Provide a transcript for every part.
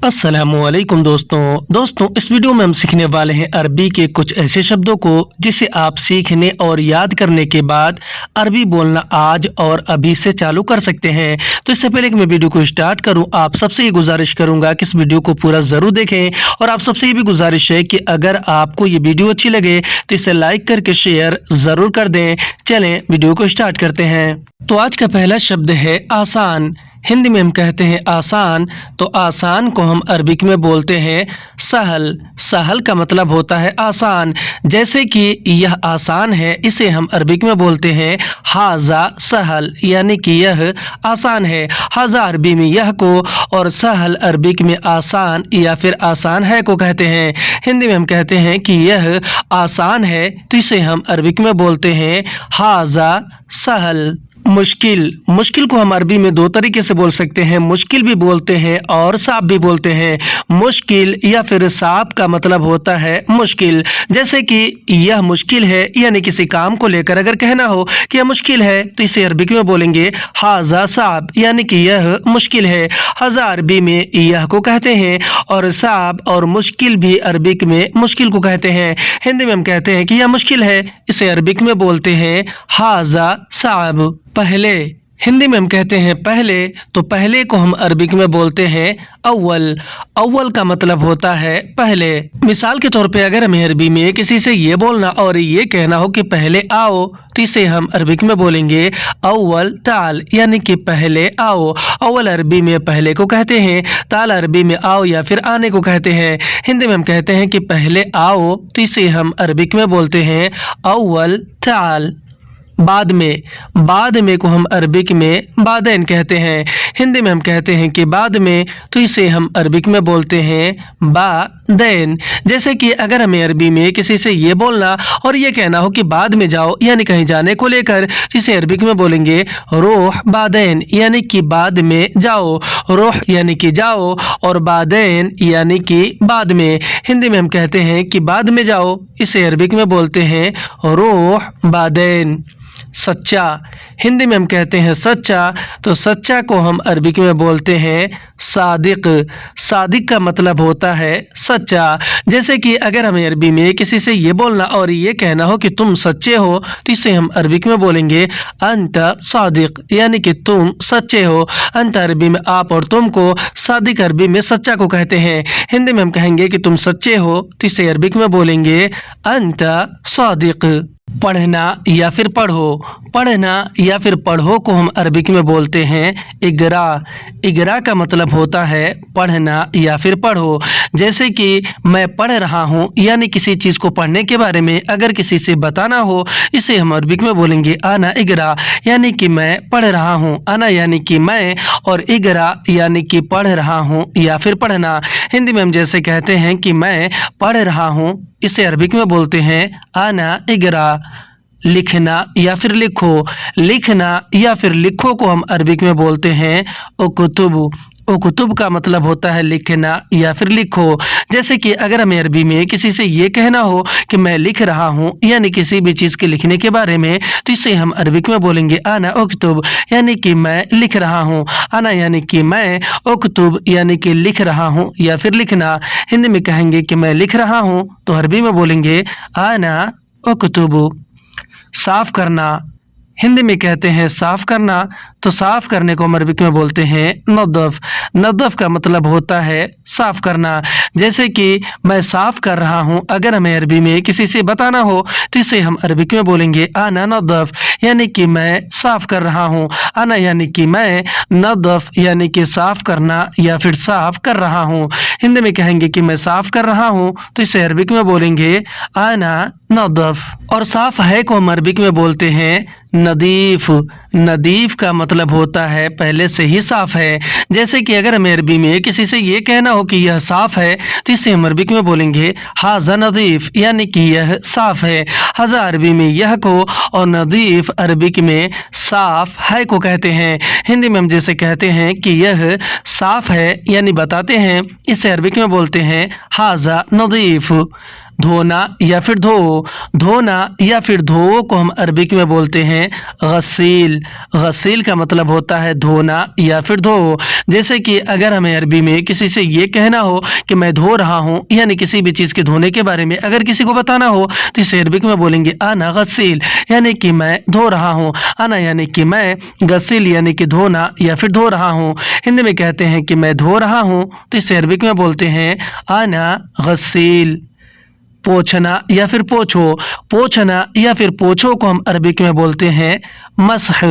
अस्सलामुअलैकुम दोस्तों इस वीडियो में हम सीखने वाले हैं अरबी के कुछ ऐसे शब्दों को जिसे आप सीखने और याद करने के बाद अरबी बोलना आज और अभी से चालू कर सकते हैं। तो इससे पहले कि मैं वीडियो को स्टार्ट करूं, आप सबसे ये गुजारिश करूंगा कि इस वीडियो को पूरा ज़रूर देखें और आप सबसे ये भी गुजारिश है कि अगर आपको ये वीडियो अच्छी लगे तो इसे लाइक करके शेयर ज़रूर कर दें। चलें वीडियो को स्टार्ट करते हैं। तो आज का पहला शब्द है आसान। हिंदी में हम कहते हैं आसान, तो आसान को हम अरबिक में बोलते हैं सहल। सहल का मतलब होता है आसान। जैसे कि यह आसान है, इसे हम अरबिक में बोलते हैं हाजा सहल, यानी कि यह आसान है। हाजा अरबी में यह को और सहल अरबिक में आसान या फिर आसान है को कहते हैं। हिंदी में हम कहते हैं कि यह आसान है, तो इसे हम अरबिक में बोलते हैं हाजा सहल। मुश्किल। मुश्किल को हम अरबी में दो तरीके से बोल सकते हैं, मुश्किल भी बोलते हैं और साफ भी बोलते हैं। मुश्किल या फिर साफ का मतलब होता है मुश्किल। जैसे कि यह मुश्किल है, यानी किसी काम को लेकर अगर कहना हो कि यह मुश्किल है, तो इसे अरबी में बोलेंगे हाजा साब, यानी कि यह मुश्किल है। हाजा अरबी में यह को कहते हैं और साब और मुश्किल भी अरबिक में मुश्किल को कहते हैं। हिंदी में हम कहते हैं कि यह मुश्किल है, इसे अरबिक में बोलते हैं हाजा साब। पहले। हिंदी में हम कहते हैं पहले, तो पहले को हम अरबिक में बोलते हैं अव्वल। अव्वल का मतलब होता है पहले। मिसाल के तौर पे अगर हमें अरबी में किसी से ये बोलना और ये कहना हो कि पहले आओ, तो इसे हम अरबिक में बोलेंगे अव्वल ताल, यानी कि पहले आओ। अव्वल अरबी में पहले को कहते हैं, ताल अरबी में आओ या फिर आने को कहते हैं। हिंदी में हम कहते हैं कि पहले आओ, तो इसे हम अरबिक में बोलते हैं अव्वल ताल। बाद में। बाद में को हम अरबिक में बादैन कहते हैं। हिंदी में हम कहते हैं कि बाद में, तो इसे हम अरबिक में बोलते हैं बादैन। जैसे कि अगर हमें अरबी में किसी से ये बोलना और ये कहना हो कि बाद में जाओ, यानी कहीं जाने को लेकर, इसे अरबिक में बोलेंगे रोह बादैन, यानी कि बाद में जाओ। रोह यानी कि जाओ और बादैन यानी कि बाद में। हिंदी में हम कहते हैं कि बाद में जाओ, इसे अरबिक में बोलते हैं रोह बादैन। सच्चा। हिंदी में हम कहते हैं सच्चा, तो सच्चा को हम अरबिक में बोलते हैं सादिक। सादिक का मतलब होता है सच्चा। जैसे कि अगर हमें अरबी में किसी से ये बोलना और ये कहना हो कि तुम सच्चे हो, तो इसे हम अरबिक में बोलेंगे अंत सादिक, यानी कि तुम सच्चे हो। अंत अरबी में आप और तुम को, सादिक अरबी में सच्चा को कहते हैं। हिंदी में हम कहेंगे कि तुम सच्चे हो, तो इसे अरबिक में बोलेंगे अंत सादिक। पढ़ना या फिर पढ़ो। पढ़ना या फिर पढ़ो को हम अरबिक में बोलते हैं इगरा। इगरा का मतलब होता है पढ़ना या फिर पढ़ो। जैसे कि मैं पढ़ रहा हूँ, यानी किसी चीज़ को पढ़ने के बारे में अगर किसी से बताना हो, इसे हम अरबिक में बोलेंगे आना इगरा, यानी कि मैं पढ़ रहा हूँ। आना यानी कि मैं और इगरा यानी कि पढ़ रहा हूँ या फिर पढ़ना। हिंदी में हम जैसे कहते हैं कि मैं पढ़ रहा हूँ, इसे अरबिक में बोलते हैं आना इगरा। लिखना या फिर लिखो। लिखना या फिर लिखो को हम अरबिक में बोलते हैं उकुतुब। उकुतुब का मतलब होता है लिखना या फिर लिखो। जैसे कि अगर हमें अरबी में किसी से ये कहना हो कि मैं लिख रहा हूँ, यानी किसी भी चीज़ के लिखने के बारे में, तो इसे हम अरबिक में बोलेंगे आना उक्तुब, यानी कि मैं लिख रहा हूँ। आना यानी कि मैं, उक्तुब यानी कि लिख रहा हूँ या फिर लिखना। हिंदी में कहेंगे कि मैं लिख रहा हूँ, तो अरबी में बोलेंगे आना उक्तुब। साफ करना। हिंदी में कहते हैं साफ करना, तो साफ करने को हम अरबिक में बोलते हैं नदफ। नदफ का मतलब होता है साफ करना। जैसे कि मैं साफ कर रहा हूँ, अगर हमें अरबी में किसी से बताना हो, तो इसे हम अरबिक में बोलेंगे आना नदफ, यानी कि मैं साफ कर रहा हूँ। आना यानी कि मैं, नदफ यानी कि साफ करना या फिर साफ कर रहा हूँ। हिंदी में कहेंगे कि मैं साफ कर रहा हूँ, तो इसे अरबिक में बोलेंगे आना नदफ। और साफ है को हम अरबिक में बोलते हैं नदीफ। नदीफ का मतलब होता है पहले से ही साफ है। जैसे कि अगर हमें अरबी में किसी से ये कहना हो कि यह साफ है, तो इसे हम अरबिक में बोलेंगे हाजा नदीफ, यानी कि यह साफ है। हाजा अरबी में यह को और नदीफ अरबिक में साफ है को कहते हैं। हिंदी में हम जैसे कहते हैं कि यह साफ है, यानी बताते हैं, इसे अरबिक में बोलते हैं हाजा नदीफ। धोना या फिर धो। धोना या फिर धो को हम अरबिक में बोलते हैं गसील। गसील का मतलब होता है धोना या फिर धो। जैसे कि अगर हमें अरबी में किसी से ये कहना हो कि मैं धो रहा हूँ, यानी किसी भी चीज़ के धोने के बारे में अगर किसी को बताना हो तो इसे अरबिक में बोलेंगे आना गसील, यानी कि मैं धो रहा हूँ। आना यानी कि मैं, गसील यानी कि धोना या फिर धो रहा हूँ। हिंदी में कहते हैं कि मैं धो रहा हूँ तो इसे अरबिक में बोलते हैं आना गसील। पोंछना या फिर पोछो। पोंछना या फिर पोछो को हम अरबिक में बोलते हैं मसह।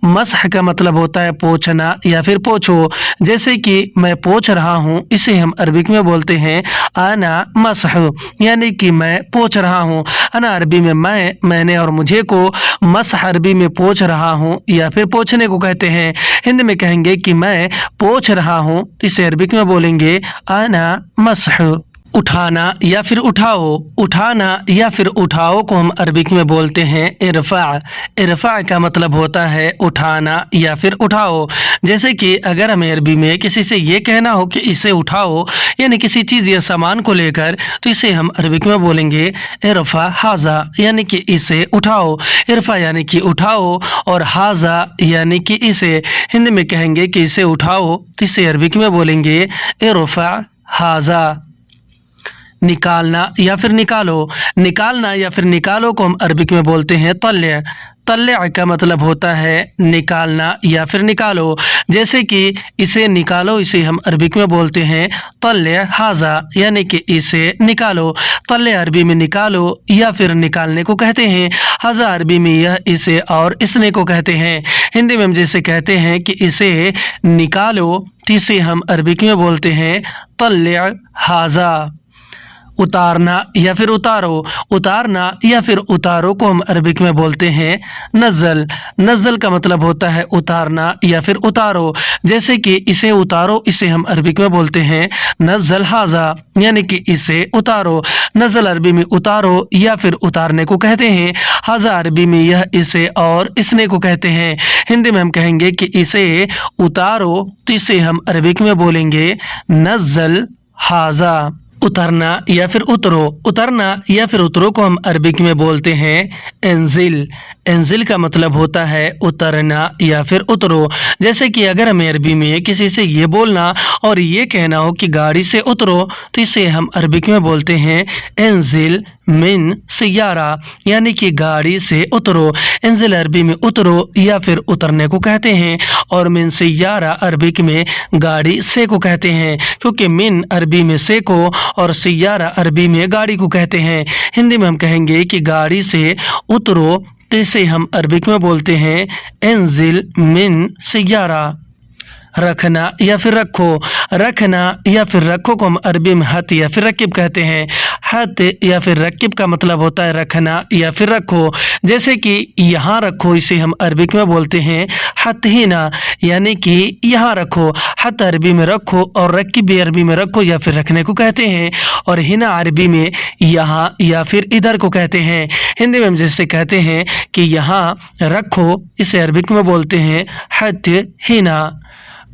मसह का मतलब होता है पोंछना या फिर पोछो। जैसे कि मैं पोंछ रहा हूँ, इसे हम अरबिक में बोलते हैं आना मसह, यानी कि मैं पोंछ रहा हूँ। अना अरबी में मैं, मैंने और मुझे को, मसह अरबी में पोंछ रहा हूँ या फिर पोंछने को कहते हैं। हिंदी में कहेंगे कि मैं पोंछ रहा हूँ, इसे अरबिक में बोलेंगे आना मसह। उठाना या फिर उठाओ। उठाना या फिर उठाओ को हम अरबिक में बोलते हैं इरफा। इरफा का मतलब होता है उठाना या फिर उठाओ। जैसे कि अगर हमें अरबी में किसी से ये कहना हो कि इसे उठाओ, यानी किसी चीज़ या सामान को लेकर, तो इसे हम अरबिक में बोलेंगे इरफा हाजा, यानी कि इसे उठाओ। इरफा यानी कि उठाओ और हाजा यानी कि इसे। हिंदी में कहेंगे कि इसे उठाओ तो इसे अरबिक में बोलेंगे इरफा हाजा। निकालना या फिर निकालो। निकालना या फिर निकालो को हम अरबिक में बोलते हैं तल्य। तल्य का मतलब होता है निकालना या फिर निकालो। जैसे कि इसे निकालो, इसे हम अरबिक में बोलते हैं तल्य हाजा, यानी कि इसे निकालो। तल्य अरबी में निकालो या फिर निकालने को कहते हैं। हाजा अरबी में यह, इसे और इसने को कहते हैं। हिंदी में हम जैसे कहते हैं कि इसे निकालो, तो इसे हम अरबिक में बोलते हैं तल्य हाजा। उतारना या फिर उतारो। उतारना या फिर उतारो को हम अरबिक में बोलते हैं नज़ल। नज़ल का मतलब होता है उतारना या फिर उतारो। जैसे कि इसे उतारो, इसे हम अरबिक में बोलते हैं नज़ल हाजा, यानी कि इसे उतारो। नज़ल अरबी में उतारो या फिर उतारने को कहते हैं। हाजा अरबी में यह, इसे और इसने को कहते हैं। हिंदी में हम कहेंगे कि इसे उतारो, तो इसे हम अरबिक में बोलेंगे नज़ल हाजा। उतरना या फिर उतरो। उतरना या फिर उतरो को हम अरबिक में बोलते हैं एंजिल। एंजिल का मतलब होता है उतरना या फिर उतरो। जैसे कि अगर हमें अरबी में किसी से ये बोलना और ये कहना हो कि गाड़ी से उतरो, तो इसे हम अरबिक में बोलते हैं एंजिल मिन सियारा, यानी कि गाड़ी से उतरो। एंजिल अरबी में उतरो या फिर उतरने को कहते हैं और मिन सियारा अरबिक में गाड़ी से को कहते हैं, क्योंकि मिन अरबी में से को और सियारा अरबी में गाड़ी को कहते हैं। हिंदी में हम कहेंगे कि गाड़ी से उतरो, तो इसे हम अरबिक में बोलते हैं एंजिल मिन सियारा। रखना या फिर रखो। रखना या फिर रखो को हम अरबी में हत या फिर रकीब कहते हैं। हत या फिर रकीब का मतलब होता है रखना या फिर रखो। जैसे कि यहाँ रखो, इसे हम अरबिक में बोलते हैं हत हिना, यानी कि यहाँ रखो। हत अरबी में रखो और रकीब भी अरबी में रखो या फिर रखने को कहते हैं, और हिना अरबी में यहाँ या फिर इधर को कहते हैं। हिंदी में हम जैसे कहते हैं कि यहाँ रखो, इसे अरबिक में बोलते हैं हत हिना।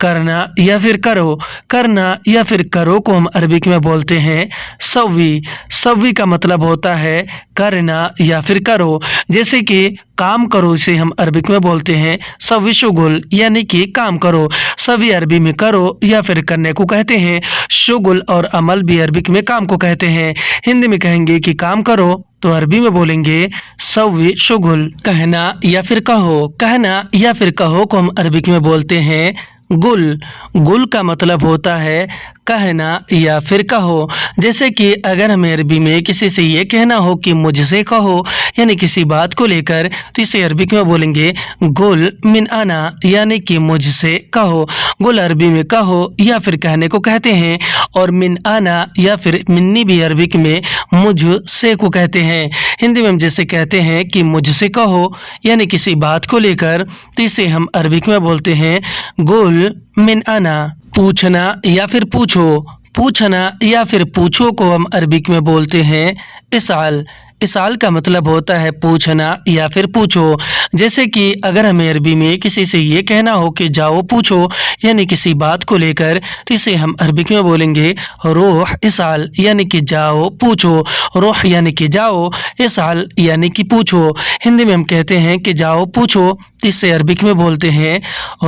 करना या फिर करो। करना या फिर करो को हम अरबिक में बोलते हैं सव्वी। सव्वी का मतलब होता है करना या फिर करो। जैसे कि काम करो, इसे हम अरबिक में बोलते हैं सव्वी शुगुल, यानी कि काम करो। सव्वी अरबी में करो या फिर करने को कहते हैं। शुगुल और अमल भी अरबिक में काम को कहते हैं। हिंदी में कहेंगे कि काम करो, तो अरबी में बोलेंगे सव्वी शुगुल। कहना या फिर कहो। कहना या फिर कहो को हम अरबिक में बोलते हैं गुल। गुल का मतलब होता है कहना या फिर कहो। जैसे कि अगर हमें अरबी में किसी से ये कहना हो कि मुझसे कहो, यानी किसी बात को लेकर, तो इसे अरबिक में बोलेंगे गुल मिन आना, यानी कि मुझसे कहो। गुल अरबी में कहो या फिर कहने को कहते हैं, और मिन आना या फिर मिन्नी भी अरबिक में मुझसे को कहते हैं। हिंदी में हम जैसे कहते हैं कि मुझसे कहो, यानी किसी बात को लेकर, तो इसे हम अरबिक में बोलते हैं गुल मिन आना। पूछना या फिर पूछो। पूछना या फिर पूछो को हम अरबिक में बोलते हैं इसाल। इसाल का मतलब होता है पूछना या फिर पूछो। जैसे कि अगर हमें अरबी में किसी से ये कहना हो कि जाओ पूछो यानी किसी बात को लेकर, तो इसे हम अरबिक में बोलेंगे रूह इसाल यानी कि जाओ पूछो। रूह यानी कि जाओ, इसाल यानी कि पूछो। हिंदी में हम कहते हैं कि जाओ पूछो, तो इसे अरबिक में बोलते हैं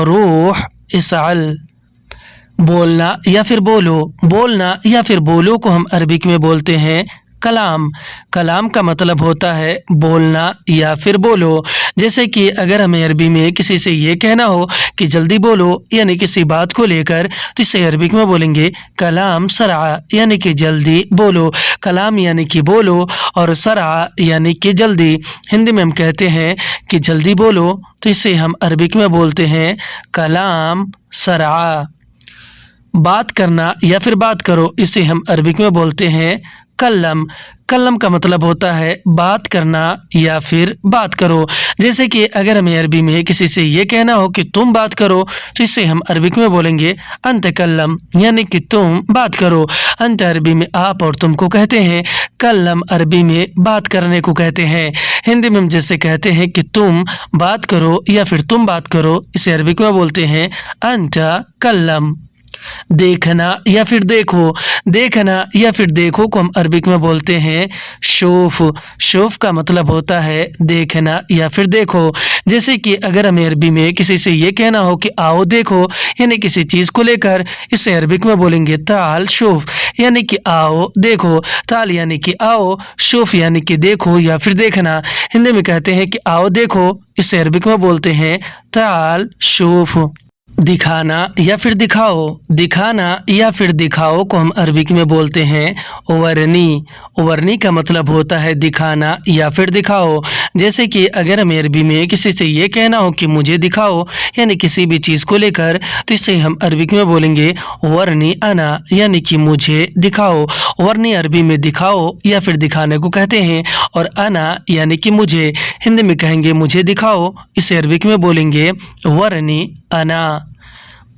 रूह इसाल। बोलना या फिर बोलो, बोलना या फिर बोलो को हम अरबिक में बोलते हैं कलाम। कलाम का मतलब होता है बोलना या फिर बोलो। जैसे कि अगर हमें अरबी में किसी से ये कहना हो कि जल्दी बोलो यानी किसी बात को लेकर, तो इसे अरबिक में बोलेंगे कलाम सरा यानी कि जल्दी बोलो। कलाम यानी कि बोलो और सरा यानी कि जल्दी। हिंदी में हम कहते हैं कि जल्दी बोलो, तो इसे हम अरबिक में बोलते हैं कलाम सरा। बात करना या फिर बात करो, इसे हम अरबिक में बोलते हैं कल्लम। कल्लम का मतलब होता है बात करना या फिर बात करो। जैसे कि अगर हमें अरबी में किसी से ये कहना हो कि तुम बात करो, तो इसे हम अरबिक में बोलेंगे अंत कल्लम यानी कि तुम बात करो। अंत अरबी में आप और तुम को कहते हैं, कल्लम अरबी में बात करने को कहते हैं। हिंदी में हम जैसे कहते हैं कि तुम बात करो या फिर तुम बात करो, इसे अरबिक में बोलते हैं अंत कल्लम। देखना या फिर देखो, देखना या फिर देखो को हम अरबिक में बोलते हैं शोफ। शोफ का मतलब होता है देखना या फिर देखो। जैसे कि अगर हमें अरबी में किसी से ये कहना हो कि आओ देखो यानी किसी चीज़ को लेकर, इसे अरबिक में बोलेंगे ताल शोफ यानी कि आओ देखो। ताल यानी कि आओ, शोफ यानी कि देखो या फिर देखना। हिंदी में कहते हैं कि आओ देखो, इसे अरबिक में बोलते हैं ताल शोफ। दिखाना या फिर दिखाओ, दिखाना या फिर दिखाओ को हम अरबिक में बोलते हैं वरनी। वरनी का मतलब होता है दिखाना या फिर दिखाओ। जैसे कि अगर हमें अरबी में किसी से ये कहना हो कि मुझे दिखाओ यानी किसी भी चीज़ को लेकर, तो इसे हम अरबिक में बोलेंगे वरनी अना यानी कि मुझे दिखाओ। वरनी अरबी में दिखाओ या फिर दिखाने को कहते हैं और अना यानी कि मुझे। हिंदी में कहेंगे मुझे दिखाओ, इसे अरबिक में बोलेंगे वरनी अना।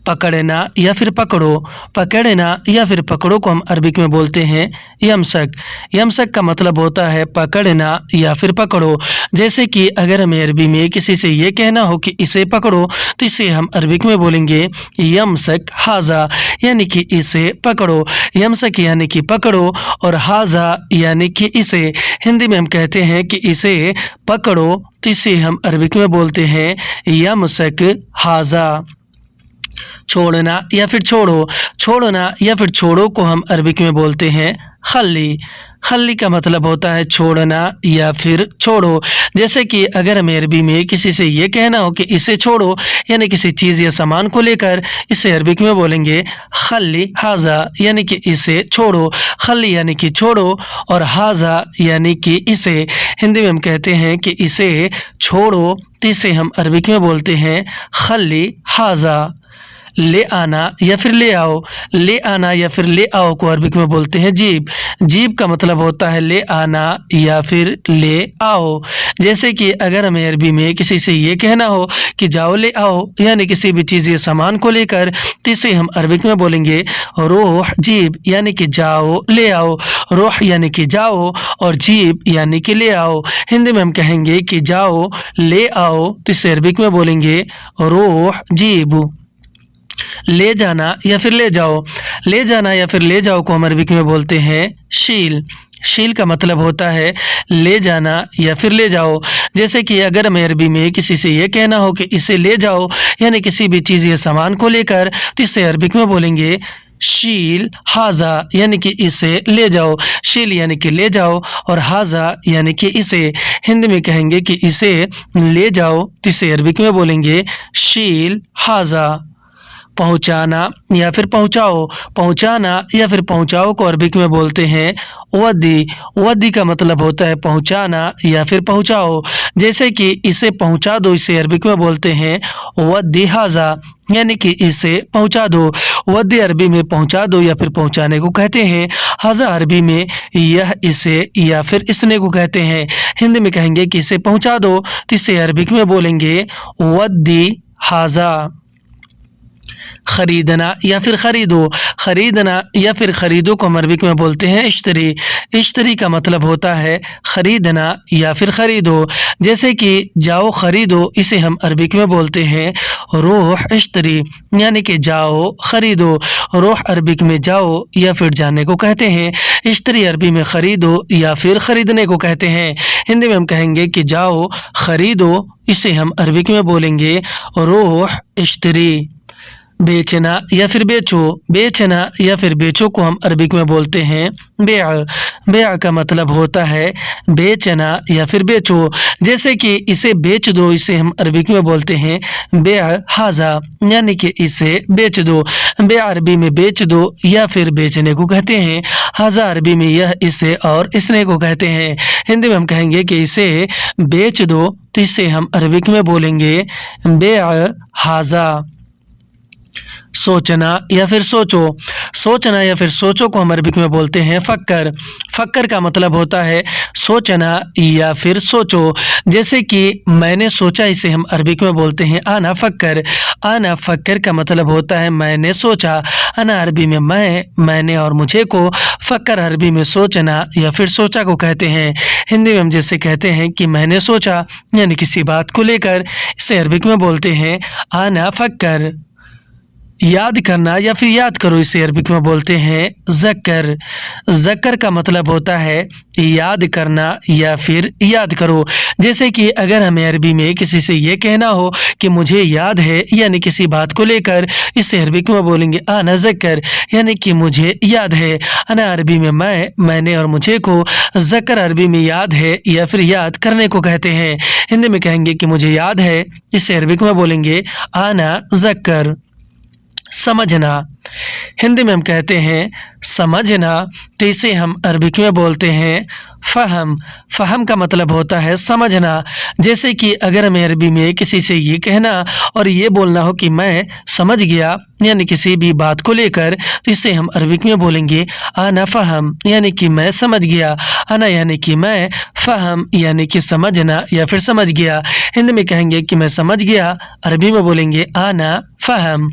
पकड़ना या फिर पकड़ो, पकड़ना या फिर पकड़ो को हम अरबिक में बोलते हैं यमसक। यमसक का मतलब होता है पकड़ना या फिर पकड़ो। जैसे कि अगर हमें अरबी में किसी से ये कहना हो कि इसे पकड़ो, तो इसे हम अरबिक में बोलेंगे यमसक हाजा यानी कि इसे पकड़ो। यमसक यानी कि पकड़ो और हाजा यानी कि इसे। हिंदी में हम कहते हैं कि इसे पकड़ो, तो इसे हम अरबिक में बोलते हैं यमसक हाजा। छोड़ना या फिर छोड़ो, छोड़ना या फिर छोड़ो को हम अरबिक में बोलते हैं खल्ली। खल्ली का मतलब होता है छोड़ना या फिर छोड़ो। जैसे कि अगर हमें अरबी में किसी से ये कहना हो कि इसे छोड़ो यानी किसी चीज़ या सामान को लेकर, इसे अरबिक में बोलेंगे खल्ली हाजा यानी कि इसे छोड़ो। खल्ली यानी कि छोड़ो और हाजा यानी कि इसे। हिंदी में हम कहते हैं कि इसे छोड़ो, तो इसे हम अरबिक में बोलते हैं खल्ली हाजा। ले आना या फिर ले आओ, ले आना या फिर ले आओ को अरबिक में बोलते हैं जीब। जीब का मतलब होता है ले आना या फिर ले आओ। जैसे कि अगर हमें अरबी में किसी से ये कहना हो कि जाओ ले आओ यानी किसी भी चीज़ या सामान को लेकर, तो इसे हम अरबिक में बोलेंगे रोह जीब यानी कि जाओ ले आओ। रोह यानी कि जाओ और जीब यानी कि ले आओ। हिंदी में हम कहेंगे कि जाओ ले आओ, तो इसे अरबिक में बोलेंगे रोह जीब। ले जाना या फिर ले जाओ, ले जाना या फिर ले जाओ को हम अरबिक में बोलते हैं शील। शील का मतलब होता है ले जाना या फिर ले जाओ। जैसे कि अगर हमें अरबी में किसी से ये कहना हो कि इसे ले जाओ यानी किसी भी चीज़ या सामान को लेकर, तो इसे अरबिक में बोलेंगे शील हाजा यानी कि इसे ले जाओ। शील यानी कि ले जाओ और हाजा यानी कि इसे। हिंदी में कहेंगे कि इसे ले जाओ, तो इसे अरबिक में बोलेंगे शील हाजा। पहुंचाना या फिर पहुंचाओ, पहुंचाना या फिर पहुंचाओ को अरबिक में बोलते हैं वद्दी। वद्दी का मतलब होता है पहुंचाना या फिर पहुंचाओ। जैसे कि इसे पहुंचा दो, इसे अरबिक में बोलते हैं वद्दी हाजा यानी कि इसे पहुंचा दो। वद्दी अरबी में पहुंचा दो या फिर पहुंचाने को कहते हैं। हाजा अरबी में यह इसे या फिर इसने को कहते हैं। हिंदी में कहेंगे कि इसे पहुंचा दो, तो इसे अरबिक में बोलेंगे वद्दी हाजा। खरीदना या फिर खरीदो। खरीदना या फिर खरीदो को हम अरबिक में बोलते हैं इश्तरी। इश्तरी का मतलब होता है खरीदना या फिर खरीदो। जैसे कि जाओ खरीदो, इसे हम अरबिक में बोलते हैं रोह इश्तरी, यानी कि जाओ खरीदो। रोह अरबिक में जाओ या फिर जाने को कहते हैं। इश्तरी अरबी में खरीदो या फिर खरीदने को कहते हैं। हिंदी में हम कहेंगे कि जाओ खरीदो, इसे हम अरबिक में बोलेंगे रोह इश्तरी। बेचना या फिर बेचो। बेचना या फिर बेचो को हम अरबिक में बोलते हैं बेअ। बेअ का मतलब होता है बेचना या फिर बेचो। जैसे कि इसे बेच दो, इसे हम अरबिक में बोलते हैं बेअ हाजा, यानी कि इसे बेच दो। बेअ अरबी में बेच दो या फिर बेचने को कहते हैं। हाजा अरबी में यह, इसे और इसने को कहते हैं। हिंदी में हम कहेंगे कि इसे बेच दो, तो इसे हम अरबिक में बोलेंगे बेअ हाजा। सोचना या फिर सोचो। सोचना या फिर सोचो को हम अरबिक में बोलते हैं फक्कर। फक्कर का मतलब होता है सोचना या फिर सोचो। जैसे कि मैंने सोचा, इसे हम अरबिक में बोलते हैं आना फक्कर। आना फक्कर का मतलब होता है मैंने सोचा। अना अरबी में मैं, मैंने और मुझे को। फक्कर अरबी में सोचना या फिर सोचा को कहते हैं। हिंदी में हम जैसे कहते हैं कि मैंने सोचा, यानी किसी बात को लेकर, इसे अरबिक में बोलते हैं आना फक्कर। याद करना या फिर याद करो, इसे अरबिक में बोलते हैं ज़क्र। ज़क्र का मतलब होता है याद करना या फिर याद करो। जैसे कि अगर हमें अरबी में किसी से ये कहना हो कि मुझे याद है, यानी किसी बात को लेकर, इसे अरबिक में बोलेंगे आना ज़क्र, यानी कि मुझे याद है। अना अरबी में मैं, मैंने और मुझे को। ज़क्र अरबी में याद है या फिर याद करने को कहते हैं। हिंदी में कहेंगे कि मुझे याद है, इसे अरबिक में बोलेंगे आना ज़क्र। समझना। हिंदी में हम कहते हैं समझना, तो इसे हम अरबिक में बोलते हैं फ़हम। फ़हम का मतलब होता है समझना। जैसे कि अगर हमें अरबी में किसी से ये कहना और ये बोलना हो कि मैं समझ गया, यानी किसी भी बात को लेकर, तो इसे हम अरबिक में बोलेंगे आना फ़हम, यानी कि मैं समझ गया। आना यानी कि मैं, फ़हम यानी कि समझना या फिर समझ गया। हिंदी में कहेंगे कि मैं समझ गया, अरबी में बोलेंगे आना फ़हम।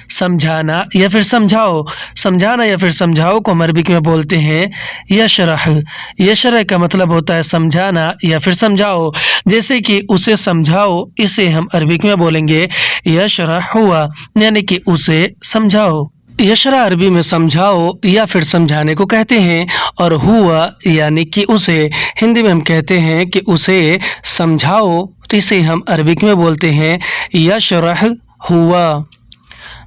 समझाना या फिर समझाओ। समझाना या फिर समझाओ को हम अरबिक में बोलते हैं यशरह। यशरह का मतलब होता है समझाना या फिर समझाओ। जैसे कि उसे समझाओ, इसे हम अरबिक में बोलेंगे यशरह हुआ, यानी कि उसे समझाओ। यशरा अरबी में समझाओ या फिर समझाने को कहते हैं, और हुआ यानी कि उसे। हिंदी में हम कहते हैं कि उसे समझाओ, तो इसे हम अरबिक में बोलते हैं यशरह हुआ।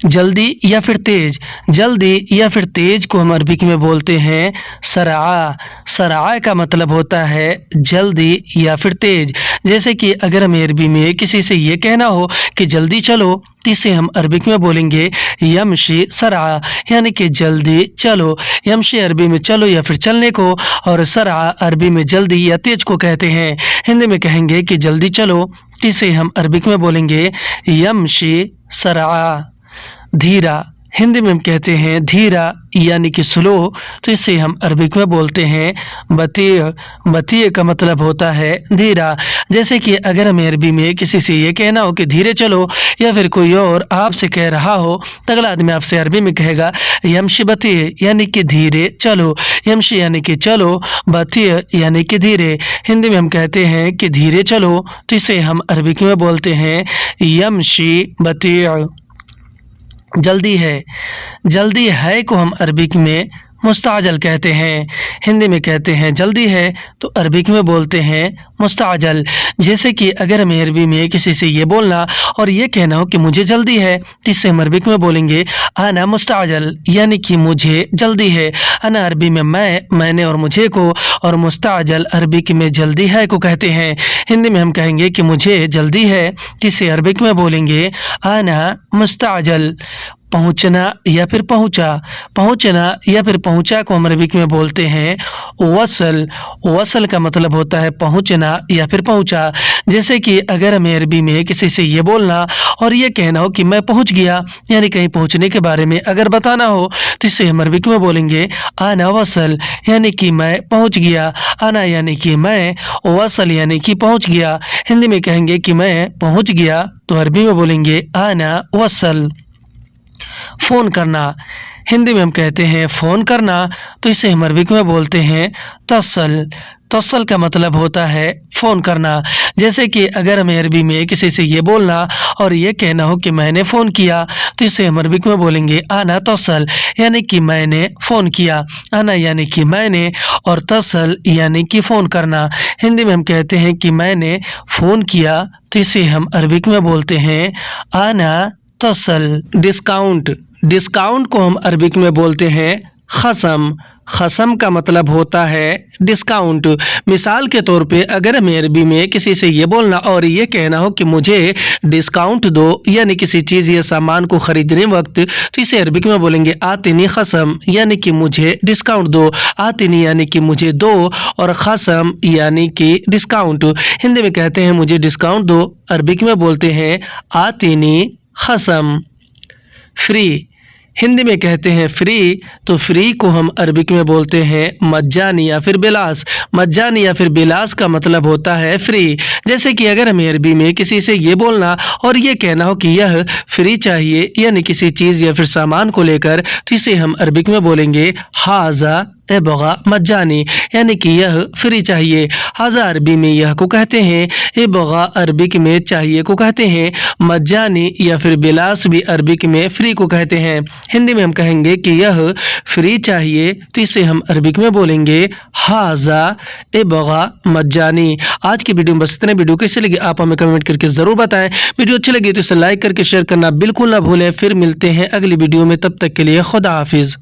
जल्दी या फिर तेज। जल्दी या फिर तेज को हम अरबिक में बोलते हैं सराआ। सराआ का मतलब होता है जल्दी या फिर तेज। जैसे कि अगर हमें अरबी में किसी से ये कहना हो कि जल्दी चलो, तो इसे हम अरबिक में बोलेंगे यमशी सराआ, यानी कि जल्दी चलो। यमशी अरबी में चलो या फिर चलने को, और सराआ अरबी में जल्दी या तेज को कहते हैं। हिंदी में कहेंगे कि जल्दी चलो, तो इसे हम अरबिक में बोलेंगे यमशी सराआ। धीरा। हिंदी में हम कहते हैं धीरा यानी कि स्लो, तो इसे हम अरबिक में बोलते हैं बतीय। बतीय का मतलब होता है धीरा। जैसे कि अगर हमें अरबी में किसी से ये कहना हो कि धीरे चलो, या फिर कोई और आपसे कह रहा हो, तो अगला आदमी आपसे अरबी में कहेगा यमशी बतीय, यानी कि धीरे चलो। यमशी यानी कि चलो, बतीय यानी कि धीरे। हिंदी में हम कहते हैं कि धीरे चलो, तो इसे हम अरबिक में बोलते हैं यमशी बतीय। जल्दी है। जल्दी है को हम अरबिक में मुस्ताजल कहते हैं। हिंदी में कहते हैं जल्दी है, तो अरबिक में बोलते हैं मुस्ताजल। जैसे कि अगर हमें अरबी में किसी से ये बोलना और ये कहना हो कि मुझे जल्दी है, तो इससे हम अरबिक में बोलेंगे आना मुस्ताजल, यानी कि मुझे जल्दी है। आना अरबी में मैं, मैंने और मुझे को, और मुस्ताजल अरबिक में जल्दी है को कहते हैं। हिंदी में हम कहेंगे कि मुझे जल्दी है, जिसे अरबिक में बोलेंगे आना मुस्ताजल। पहुंचना या फिर पहुंचा। पहुंचना या फिर पहुंचा को हम अरबिक में बोलते हैं वसल। वसल का मतलब होता है पहुंचना या फिर पहुंचा। जैसे कि अगर हमें अरबी में किसी से ये बोलना और ये कहना हो कि मैं पहुंच गया, यानी कहीं पहुंचने के बारे में अगर बताना हो, तो इससे हम अरबिक में बोलेंगे आना वसल, यानी कि मैं पहुंच गया। आना यानी कि मैं, वसल यानी कि पहुंच गया। हिंदी में कहेंगे कि मैं पहुंच गया, तो अरबी में बोलेंगे आना वसल। फ़ोन करना, हिंदी में हम कहते हैं फ़ोन करना, तो इसे हम अरबिक में बोलते हैं तसल। तसल का मतलब होता है फ़ोन करना। जैसे कि अगर हमें अरबी में किसी से ये बोलना और ये कहना हो कि मैंने फ़ोन किया, तो इसे हम अरबिक में बोलेंगे आना तसल, यानी कि मैंने फ़ोन किया। आना यानी कि मैंने और तसल यानी कि फ़ोन करना। हिंदी में हम कहते हैं कि मैंने फ़ोन किया, तो इसे हम अरबिक में बोलते हैं आना तसल। डिस्काउंट, डिस्काउंट को हम अरबिक में बोलते हैं ख़सम। ख़सम का मतलब होता है डिस्काउंट। मिसाल के तौर पे अगर हमें अरबी में किसी से ये बोलना और ये कहना हो कि मुझे डिस्काउंट दो, यानी किसी चीज़ या सामान को ख़रीदने वक्त, तो इसे अरबिक में बोलेंगे आतिनी ख़सम, यानी कि मुझे डिस्काउंट दो। आतिनी यानी कि मुझे दो और ख़सम यानी कि डिस्काउंट। हिंदी में कहते हैं मुझे डिस्काउंट दो, अरबिक में बोलते हैं आतिनी ख़सम। फ्री, हिंदी में कहते हैं फ्री, तो फ्री को हम अरबिक में बोलते हैं मज्जानी या फिर बिलास। मज्जानी या फिर बिलास का मतलब होता है फ्री। जैसे कि अगर हमें अरबी में किसी से ये बोलना और ये कहना हो कि यह फ्री चाहिए, यानी किसी चीज़ या फिर सामान को लेकर, तो इसे हम अरबिक में बोलेंगे हाजा एबगा मज्जानी, यानी कि यह फ्री चाहिए। हाजा अरबी में यह को कहते हैं, एबगा अरबिक में चाहिए को कहते हैं, मज्जानी या फिर बिलास भी अरबिक में फ्री को कहते हैं। हिंदी में हम कहेंगे कि यह फ्री चाहिए, तो इसे हम अरबिक में बोलेंगे हाजा एबगा मज्जानी। आज की वीडियो में बस इतने। वीडियो कैसी लगी आप हमें कमेंट करके ज़रूर बताएं। वीडियो अच्छी लगी तो इसे लाइक करके शेयर करना बिल्कुल ना भूलें। फिर मिलते हैं अगली वीडियो में, तब तक के लिए खुदा हाफिज़।